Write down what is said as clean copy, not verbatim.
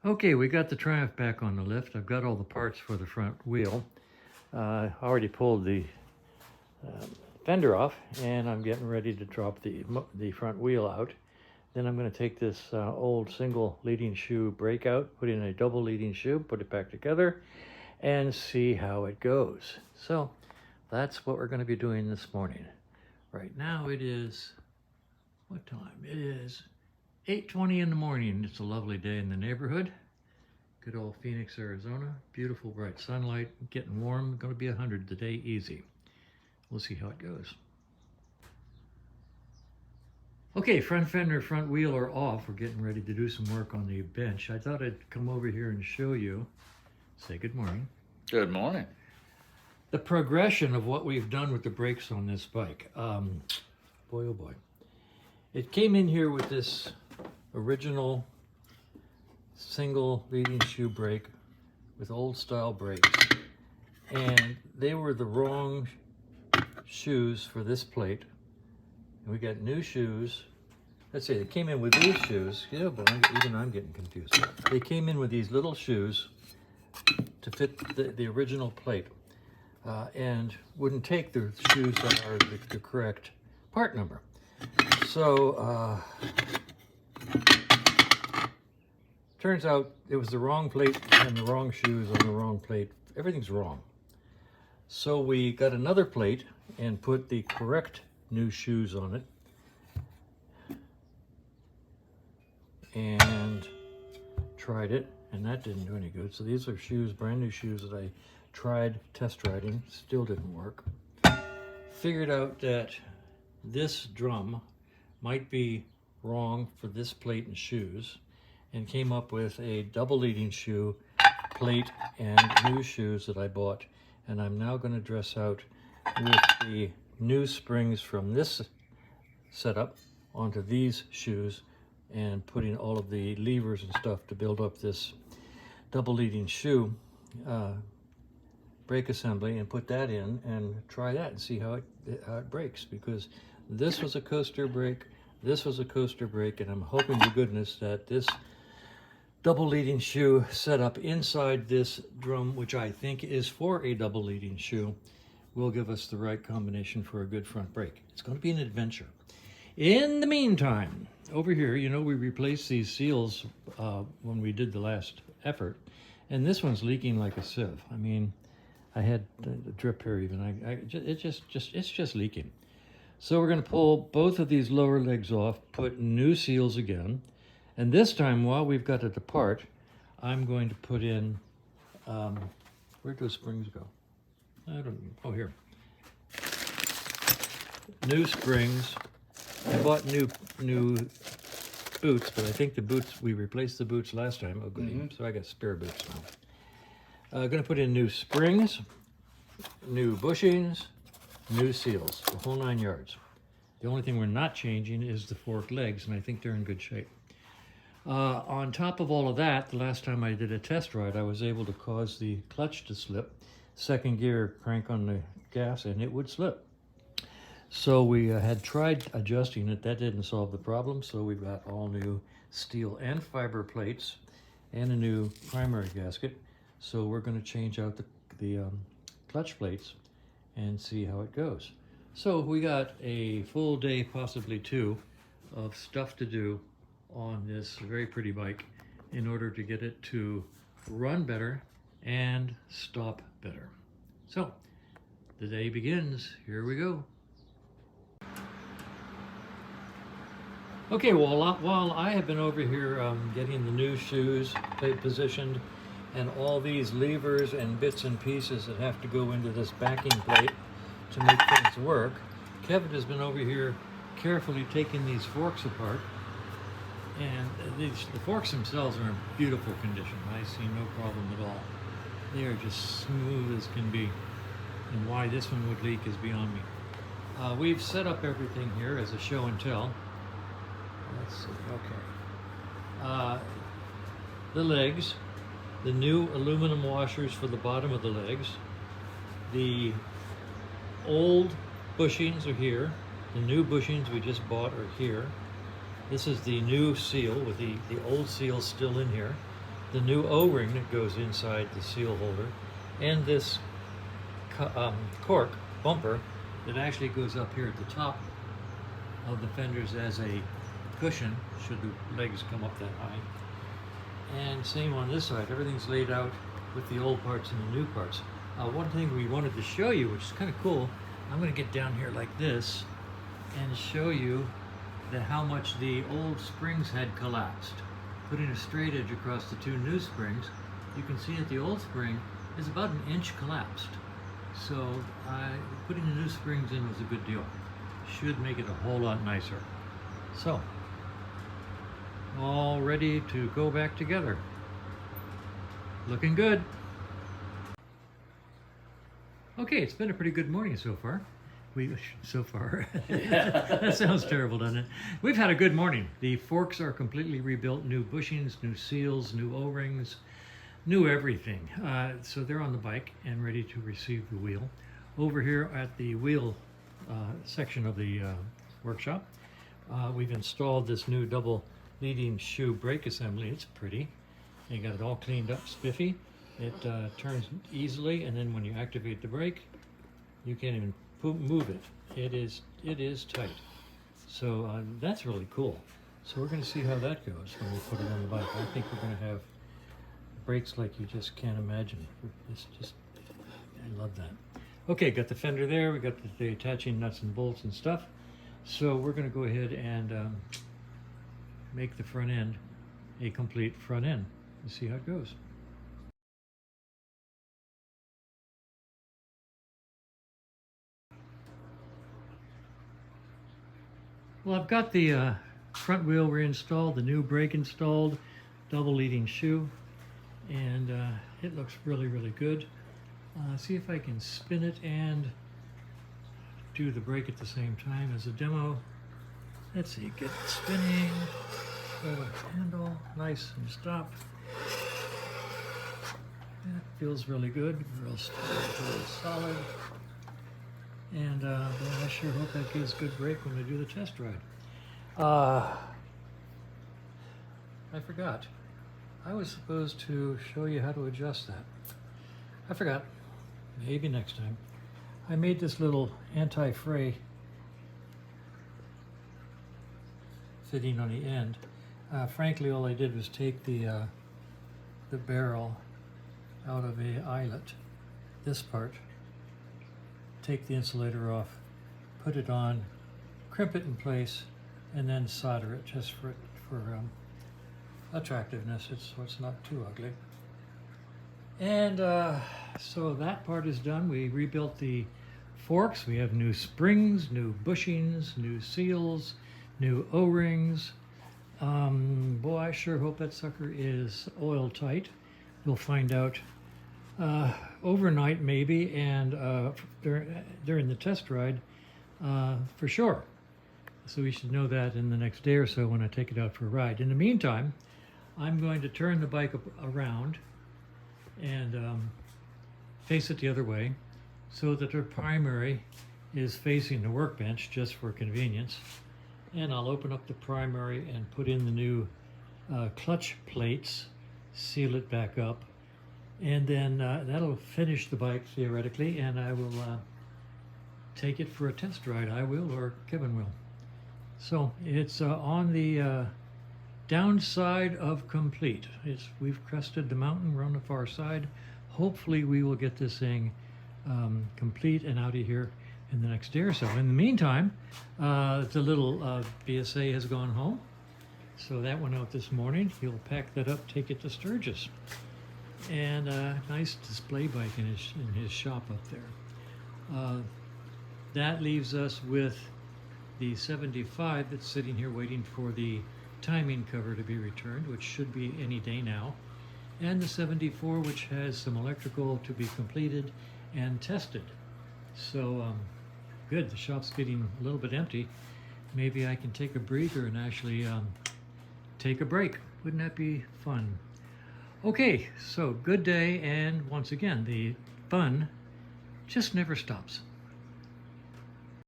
Okay, we got the Triumph back on the lift. I've got all the parts for the front wheel. I already pulled the fender off, and I'm getting ready to drop the front wheel out. Then I'm going to take this old single leading shoe brake out, put in a double leading shoe, put it back together, and see how it goes. So that's what we're going to be doing this morning. Right now it is, what time? It is 8:20 in the morning. It's a lovely day in the neighborhood. Good old Phoenix, Arizona. Beautiful bright sunlight, getting warm. Going to be 100 today, easy. We'll see how it goes. Okay, front fender, front wheel are off. We're getting ready to do some work on the bench. I thought I'd come over here and show you, say good morning, Good morning. the progression of what we've done with the brakes on this bike. Boy, oh boy. It came in here with this original single leading shoe brake with old style brakes, and they were the wrong shoes for this plate. And we got new shoes. Let's say they came in with these shoes. Yeah, but even I'm getting confused. They came in with these little shoes to fit the original plate, and wouldn't take the shoes that are the correct part number. So turns out it was the wrong plate and the wrong shoes on the wrong plate. Everything's wrong. So we got another plate and put the correct new shoes on it and tried it, and that didn't do any good. So these are shoes, brand new shoes that I tried test riding, still didn't work. Figured out that this drum might be wrong for this plate and shoes, and came up with a double leading shoe plate and new shoes that I bought, and I'm now going to dress out with the new springs from this setup onto these shoes and putting all of the levers and stuff to build up this double leading shoe brake assembly, and put that in and try that and see how it breaks, because this was a coaster brake, this was a coaster brake, and I'm hoping to goodness that this double leading shoe set up inside this drum, which I think is for a double leading shoe, will give us the right combination for a good front brake. It's going to be an adventure. In the meantime, over here, you know, we replaced these seals when we did the last effort, and this one's leaking like a sieve. I mean, I had a drip here even. It's just leaking. So we're going to pull both of these lower legs off, put new seals again, and this time, while we've got it apart, I'm going to put in, where do the springs go? I don't know. Oh, here. New springs. I bought new boots, but I think the boots, we replaced the boots last time. Oh, goody. So I got spare boots now. Going to put in new springs, new bushings, new seals, the whole 9 yards. The only thing we're not changing is the forked legs, and I think they're in good shape. On top of all of that, the last time I did a test ride, I was able to cause the clutch to slip. Second gear crank on the gas, and it would slip. So we had tried adjusting it. That didn't solve the problem, so we've got all new steel and fiber plates and a new primary gasket. So we're going to change out the clutch plates and see how it goes. So we got a full day, possibly two, of stuff to do on this very pretty bike in order to get it to run better and stop better. So the day begins. Here we go. Okay, well, while I have been over here getting the new shoes positioned and all these levers and bits and pieces that have to go into this backing plate to make things work, Kevin has been over here carefully taking these forks apart. And the forks themselves are in beautiful condition. I see no problem at all. They are just smooth as can be. And why this one would leak is beyond me. We've set up everything here as a show and tell. Let's see, okay. The legs, the new aluminum washers for the bottom of the legs. The old bushings are here. The new bushings we just bought are here. This is the new seal with the old seal still in here. the new O-ring that goes inside the seal holder, and this cork bumper that actually goes up here at the top of the fenders as a cushion should the legs come up that high. And same on this side, everything's laid out with the old parts and the new parts. One thing we wanted to show you, which is kind of cool, I'm going to get down here like this and show you how much the old springs had collapsed. Putting a straight edge across the two new springs, you can see that the old spring is about an inch collapsed. So putting the new springs in was a good deal. Should make it a whole lot nicer. So, all ready to go back together. Looking good. Okay, it's been a pretty good morning so far. That sounds terrible, doesn't it? We've had a good morning. The forks are completely rebuilt, new bushings, new seals, new O-rings, new everything. So they're on the bike and ready to receive the wheel. Over here at the wheel section of the workshop, we've installed this new double leading shoe brake assembly. It's pretty. You got it all cleaned up, spiffy. It turns easily, and then when you activate the brake, you can't even move it. It is tight. So that's really cool. So we're going to see how that goes when we put it on the bike. I think we're going to have brakes like you just can't imagine. I love that. Okay, got the fender there. We got the attaching nuts and bolts and stuff. So we're going to go ahead and make the front end a complete front end and see how it goes. Well, I've got the front wheel reinstalled, the new brake installed, double leading shoe, and it looks really, really good. See if I can spin it and do the brake at the same time as a demo. Let's see, get it spinning, pull the handle, nice and stop. That feels really good, real solid. And boy, I sure hope that gives good brake when we do the test ride. I forgot. I was supposed to show you how to adjust that. I forgot. Maybe next time. I made this little anti-fray fitting on the end. Frankly, all I did was take the barrel out of a eyelet, this part, take the insulator off, put it on, crimp it in place, and then solder it just for attractiveness, so it's not too ugly. And so that part is done. We rebuilt the forks. We have new springs, new bushings, new seals, new O-rings. Boy, I sure hope that sucker is oil tight. We'll find out overnight maybe, and during the test ride for sure. So we should know that in the next day or so when I take it out for a ride. In the meantime, I'm going to turn the bike around and face it the other way so that the primary is facing the workbench just for convenience. And I'll open up the primary and put in the new clutch plates, seal it back up, and then that'll finish the bike theoretically, and I will take it for a test ride. I will, or Kevin will. So it's on the downside of complete. We've crested the mountain, we're on the far side. Hopefully we will get this thing complete and out of here in the next day or so. In the meantime, the little BSA has gone home. So that went out this morning. He'll pack that up, take it to Sturgis. And a nice display bike in his shop up there. That leaves us with the 75 that's sitting here waiting for the timing cover to be returned, which should be any day now, and the 74, which has some electrical to be completed and tested. So good, the shop's getting a little bit empty. Maybe I can take a breather and actually take a break. Wouldn't that be fun? Okay, so good day, and once again, the fun just never stops.